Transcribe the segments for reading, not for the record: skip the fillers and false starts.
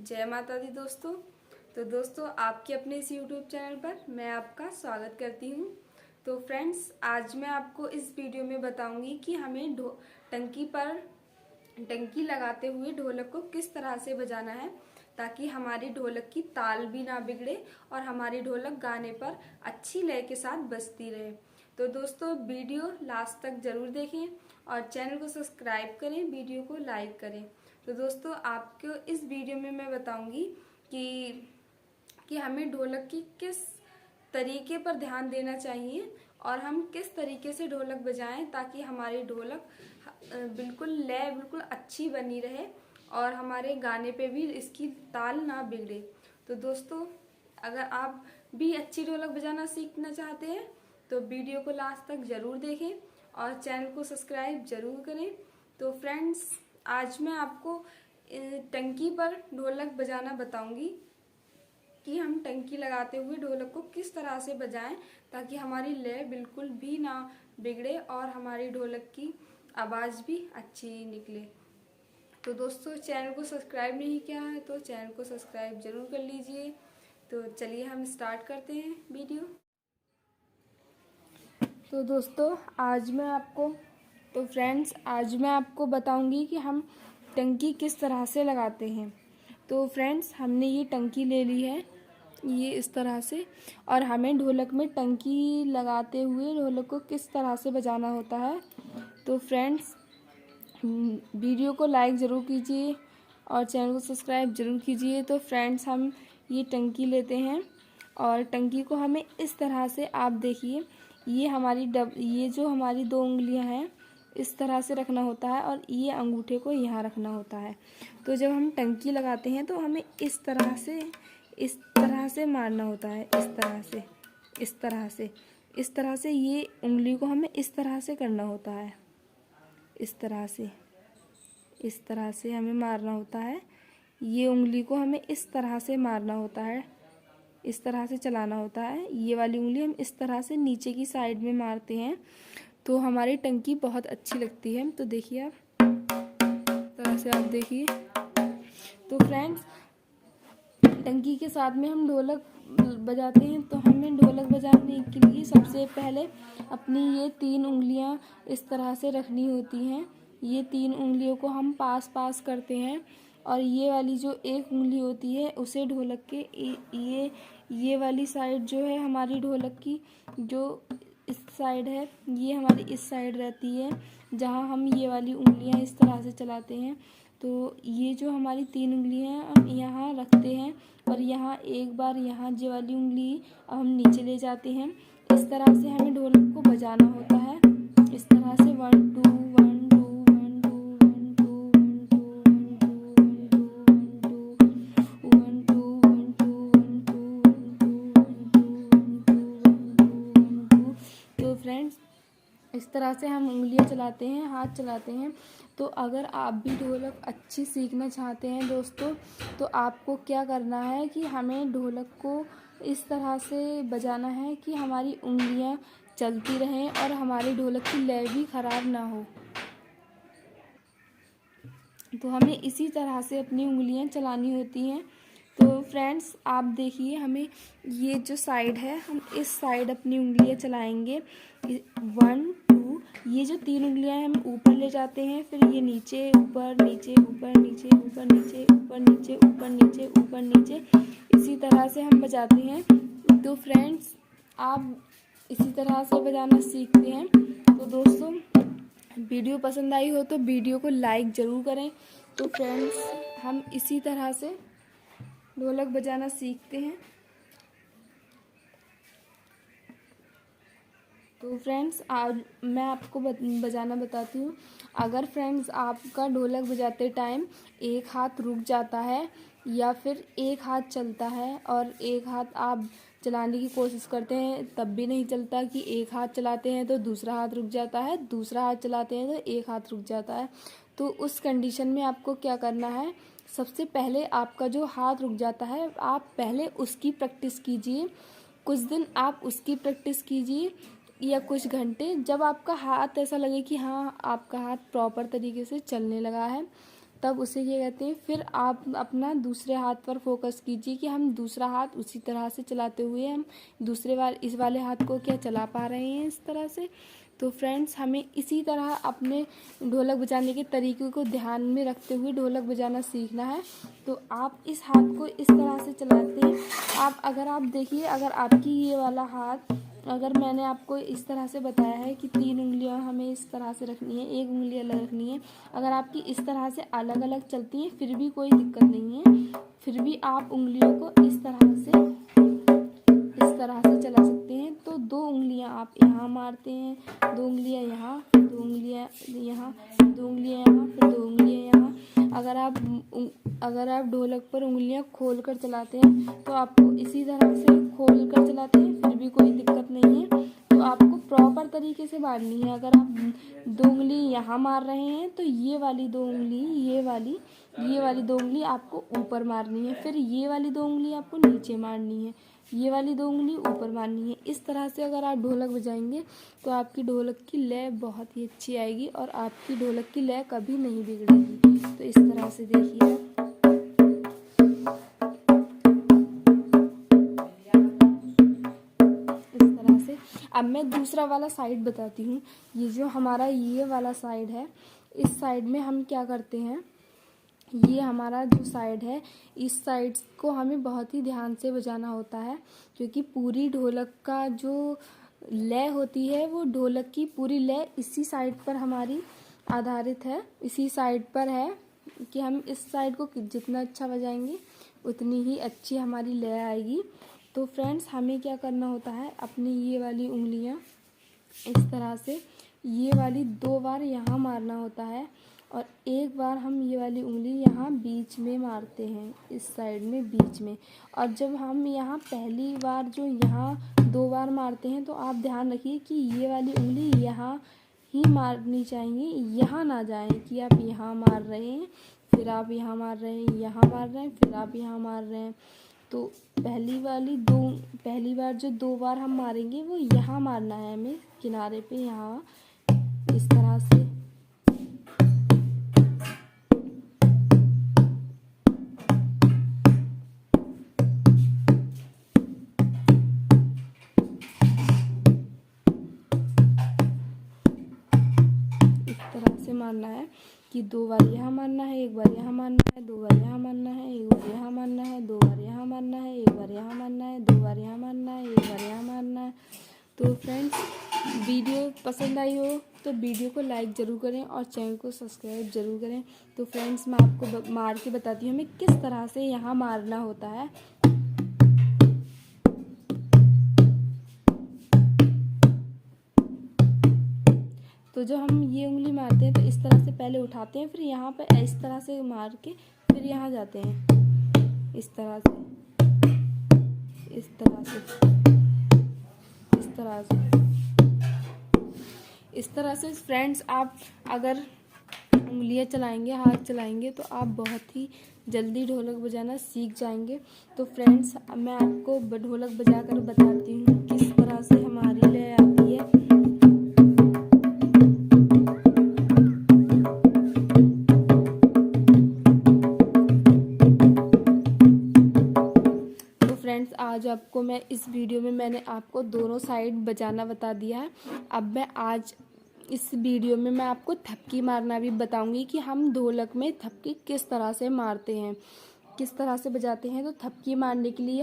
जय माता दी दोस्तों। तो दोस्तों, आपके अपने इस YouTube चैनल पर मैं आपका स्वागत करती हूँ। तो फ्रेंड्स, आज मैं आपको इस वीडियो में बताऊंगी कि हमें टंकी पर टंकी लगाते हुए ढोलक को किस तरह से बजाना है ताकि हमारी ढोलक की ताल भी ना बिगड़े और हमारी ढोलक गाने पर अच्छी लय के साथ बजती रहे। तो दोस्तों, वीडियो लास्ट तक जरूर देखें और चैनल को सब्सक्राइब करें, वीडियो को लाइक करें। तो दोस्तों, आपको इस वीडियो में मैं बताऊंगी कि हमें ढोलक की किस तरीके पर ध्यान देना चाहिए और हम किस तरीके से ढोलक बजाएं ताकि हमारी ढोलक बिल्कुल लय बिल्कुल अच्छी बनी रहे और हमारे गाने पे भी इसकी ताल ना बिगड़े। तो दोस्तों, अगर आप भी अच्छी ढोलक बजाना सीखना चाहते हैं तो वीडियो को लास्ट तक ज़रूर देखें और चैनल को सब्सक्राइब ज़रूर करें। तो फ्रेंड्स, आज मैं आपको टंकी पर ढोलक बजाना बताऊंगी कि हम टंकी लगाते हुए ढोलक को किस तरह से बजाएं ताकि हमारी लय बिल्कुल भी ना बिगड़े और हमारी ढोलक की आवाज़ भी अच्छी निकले। तो दोस्तों, चैनल को सब्सक्राइब नहीं किया है तो चैनल को सब्सक्राइब जरूर कर लीजिए। तो चलिए हम स्टार्ट करते हैं वीडियो। तो दोस्तों, आज मैं आपको बताऊंगी कि हम टंकी किस तरह से लगाते हैं। तो फ्रेंड्स, हमने ये टंकी ले ली है, ये इस तरह से, और हमें ढोलक में टंकी लगाते हुए ढोलक को किस तरह से बजाना होता है। तो फ्रेंड्स, वीडियो को लाइक ज़रूर कीजिए और चैनल को सब्सक्राइब ज़रूर कीजिए। तो फ्रेंड्स, हम ये टंकी लेते हैं और टंकी को हमें इस तरह से, आप देखिए, ये जो हमारी दो उंगलियां हैं इस तरह से रखना होता है और ये अंगूठे को यहाँ रखना होता है। तो जब हम टंकी लगाते हैं तो हमें इस तरह से मारना होता है, इस तरह से ये उंगली को हमें इस तरह से करना होता है, इस तरह से हमें मारना होता है। ये उंगली को हमें इस तरह से मारना होता है, इस तरह से चलाना होता है। ये वाली उंगली हम इस तरह से नीचे की साइड में मारते हैं तो हमारी टंकी बहुत अच्छी लगती है। तो देखिए, आप तरह से आप देखिए। तो फ्रेंड्स, टंकी के साथ में हम ढोलक बजाते हैं तो हमें ढोलक बजाने के लिए सबसे पहले अपनी ये 3 उंगलियां इस तरह से रखनी होती हैं। ये 3 उंगलियों को हम पास करते हैं और ये वाली जो एक उंगली होती है उसे ढोलक के ये वाली साइड जो है हमारी ढोलक की, जो इस साइड है, ये हमारी इस साइड रहती है जहाँ हम ये वाली उंगलियां इस तरह से चलाते हैं। तो ये जो हमारी 3 उंगलियां हैं हम यहाँ रखते हैं और यहाँ एक बार यहाँ ये वाली उंगली अब हम नीचे ले जाते हैं। इस तरह से हमें ढोलक को बजाना होता है, इस तरह से 1 2 1 2 1 2 1 2 1 2 1 2 1 2 1 2 1 2 1 2। तो फ्रेंड्स, इस तरह से हम उंगलियां चलाते हैं, हाथ चलाते हैं। तो अगर आप भी ढोलक अच्छी सीखना चाहते हैं दोस्तों, तो आपको क्या करना है कि हमें ढोलक को इस तरह से बजाना है कि हमारी उंगलियां चलती रहें और हमारी ढोलक की लय भी ख़राब ना हो। तो हमें इसी तरह से अपनी उंगलियां चलानी होती हैं। तो फ्रेंड्स, आप देखिए, हमें ये जो साइड है हम इस साइड अपनी उंगलियां चलाएंगे। 1 2, ये जो 3 उंगलियां हैं हम ऊपर ले जाते हैं, फिर ये नीचे ऊपर नीचे ऊपर नीचे ऊपर नीचे ऊपर नीचे ऊपर नीचे ऊपर नीचे, इसी तरह से हम बजाते हैं। तो फ्रेंड्स, आप इसी तरह से बजाना सीखते हैं। तो दोस्तों, वीडियो पसंद आई हो तो वीडियो को लाइक ज़रूर करें। तो फ्रेंड्स, हम इसी तरह से ढोलक बजाना सीखते हैं। तो फ्रेंड्स, आज मैं आपको बजाना बताती हूँ। अगर फ्रेंड्स आपका ढोलक बजाते टाइम एक हाथ रुक जाता है या फिर एक हाथ चलता है और एक हाथ आप चलाने की कोशिश करते हैं तब भी नहीं चलता, कि एक हाथ चलाते हैं तो दूसरा हाथ रुक जाता है, दूसरा हाथ चलाते हैं तो एक हाथ रुक जाता है, तो उस कंडीशन में आपको क्या करना है, सबसे पहले आपका जो हाथ रुक जाता है आप पहले उसकी प्रैक्टिस कीजिए। कुछ दिन आप उसकी प्रैक्टिस कीजिए या कुछ घंटे, जब आपका हाथ ऐसा लगे कि हाँ, आपका हाथ प्रॉपर तरीके से चलने लगा है, तब उसे क्या कहते हैं। फिर आप अपना दूसरे हाथ पर फोकस कीजिए कि हम दूसरा हाथ उसी तरह से चलाते हुए हम इस वाले हाथ को क्या चला पा रहे हैं इस तरह से। तो फ्रेंड्स, हमें इसी तरह अपने ढोलक बजाने के तरीके को ध्यान में रखते हुए ढोलक बजाना सीखना है। तो आप इस हाथ को इस तरह से चलाते हैं। आप देखिए, अगर आपकी ये वाला हाथ, अगर मैंने आपको इस तरह से बताया है कि 3 उंगलियां हमें इस तरह से रखनी है, 1 उंगली अलग रखनी है। अगर आपकी इस तरह से अलग अलग चलती हैं फिर भी कोई दिक्कत नहीं है, फिर भी आप उंगलियों को इस तरह से चला सकते हैं। तो 2 उंगलियां आप यहाँ मारते हैं, 2 उंगलियां यहाँ, 2 उंगलियां यहाँ, 2 उंगलियां यहाँ, फिर 2 उंगलियां यहाँ। अगर आप ढोलक पर उंगलियां खोल कर चलाते हैं तो आपको इसी तरह से खोल कर चलाते हैं फिर भी कोई दिक्कत नहीं है। तो आपको प्रॉपर तरीके से मारनी है। अगर आप 2 उंगली यहाँ मार रहे हैं तो ये वाली 2 उंगली, ये वाली 2 उंगली आपको ऊपर मारनी है, फिर ये वाली 2 उंगली आपको नीचे मारनी है, ये वाली 2 उंगली ऊपर मारनी है। इस तरह से अगर आप ढोलक बजाएंगे तो आपकी ढोलक की लय बहुत ही अच्छी आएगी और आपकी ढोलक की लय कभी नहीं बिगड़ेगी। तो इस तरह से देखिए आप। इस तरह से अब मैं दूसरा वाला साइड बताती हूँ। ये जो हमारा ये वाला साइड है, इस साइड में हम क्या करते हैं, ये हमारा जो साइड है, इस साइड को हमें बहुत ही ध्यान से बजाना होता है, क्योंकि पूरी ढोलक का जो लय होती है वो ढोलक की पूरी लय इसी साइड पर हमारी आधारित है, इसी साइड पर है कि हम इस साइड को जितना अच्छा बजाएंगे उतनी ही अच्छी हमारी लय आएगी। तो फ्रेंड्स, हमें क्या करना होता है, अपनी ये वाली उंगलियां इस तरह से, ये वाली 2 बार यहाँ मारना होता है और 1 बार हम ये वाली उंगली यहाँ बीच में मारते हैं, इस साइड में बीच में। और जब हम यहाँ पहली बार जो यहाँ 2 बार मारते हैं तो आप ध्यान रखिए कि ये वाली उंगली यहाँ ही मारनी चाहिए, यहाँ ना जाए कि आप यहाँ मार रहे हैं फिर आप यहाँ मार रहे हैं, यहाँ मार रहे हैं फिर आप यहाँ मार रहे हैं। तो पहली बार जो 2 बार हम मारेंगे वो यहाँ मारना है हमें, किनारे पे यहाँ इस तरह से। मारना है कि 2 बार यहाँ मारना है, 1 बार यहाँ मारना है, 2 बार यहाँ मारना है, 1 बार यहाँ मारना है, 2 बार यहाँ मारना है, 1 बार यहाँ मारना है, 2 बार यहाँ मारना है, 1 बार यहाँ मारना है। तो फ्रेंड्स, वीडियो पसंद आई हो तो वीडियो को लाइक ज़रूर करें और चैनल को सब्सक्राइब ज़रूर करें। तो फ्रेंड्स, मैं आपको मार के बताती हूँ हमें किस तरह से यहाँ मारना होता है। तो जो हम ये उंगली मारते हैं तो इस तरह से पहले उठाते हैं, फिर यहाँ पर इस तरह से मार के फिर यहाँ जाते हैं, इस तरह से, इस तरह से, इस तरह से, इस तरह से। फ्रेंड्स, आप अगर उंगलियां चलाएंगे, हाथ चलाएंगे तो आप बहुत ही जल्दी ढोलक बजाना सीख जाएंगे। तो फ्रेंड्स, मैं आपको ढोलक बजाकर बताती हूँ किस तरह से हमारी लय आती है। आज आपको मैं इस वीडियो में मैंने आपको दोनों साइड बजाना बता दिया है। अब मैं आज इस वीडियो में मैं आपको थपकी मारना भी बताऊंगी कि हम ढोलक में थपकी किस तरह से मारते हैं, किस तरह से बजाते हैं। तो थपकी मारने के लिए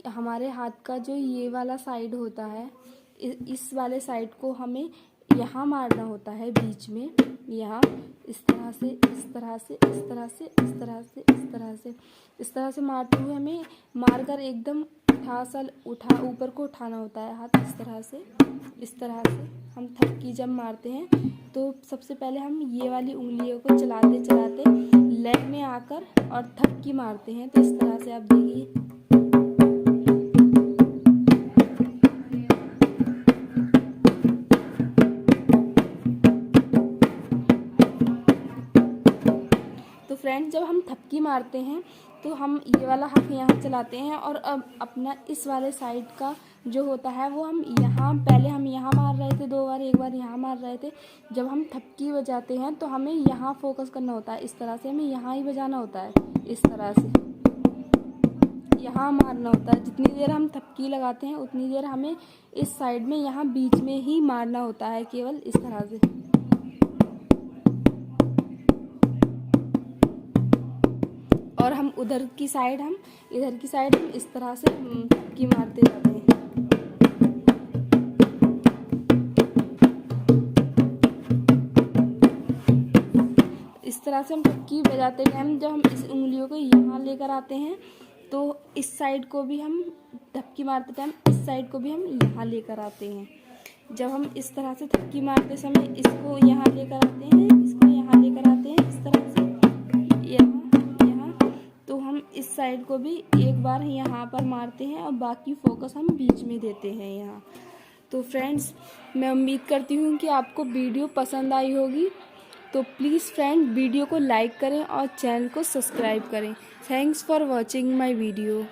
हमारे हाथ का जो ये वाला साइड होता है, इस वाले साइड को हमें यहाँ मारना होता है बीच में, यहाँ इस तरह से, इस तरह से, इस तरह से, इस तरह से, इस तरह से, इस तरह से मारते हुए हमें मारकर एकदम ऊपर को उठाना होता है हाथ, इस तरह से। इस तरह से हम थपकी जब मारते हैं तो सबसे पहले हम ये वाली उंगलियों को चलाते चलाते लय में आकर और थपकी मारते हैं। तो इस तरह से आप देखिए, फ्रेंड्स जब हम थपकी मारते हैं तो हम ये वाला हाथ यहाँ चलाते हैं और अब अपना इस वाले साइड का जो होता है वो हम यहाँ, पहले हम यहाँ मार रहे थे 2 बार, 1 बार यहाँ मार रहे थे। जब हम थपकी बजाते हैं तो हमें यहाँ फोकस करना होता है, इस तरह से हमें यहाँ ही बजाना होता है, इस तरह से यहाँ मारना होता है। जितनी देर हम थपकी लगाते हैं उतनी देर हमें इस साइड में यहाँ बीच में ही मारना होता है, केवल इस तरह से। और हम इधर की साइड हम इस तरह से थपकी मारते जाते हैं। इस तरह से हम थपकी बजाते टाइम जब हम इस उंगलियों को यहाँ लेकर आते हैं तो इस साइड को भी हम थपकी मारते टाइम इस साइड को भी हम यहाँ लेकर आते हैं। जब हम इस तरह से थपकी मारते समय इसको यहाँ लेकर आते हैं, इसको यहाँ लेकर आते हैं, इस तरह से यहाँ, तो हम इस साइड को भी एक बार यहाँ पर मारते हैं और बाकी फोकस हम बीच में देते हैं यहाँ। तो फ्रेंड्स मैं उम्मीद करती हूँ कि आपको वीडियो पसंद आई होगी। तो प्लीज़ फ्रेंड वीडियो को लाइक करें और चैनल को सब्सक्राइब करें। Thanks for watching my video.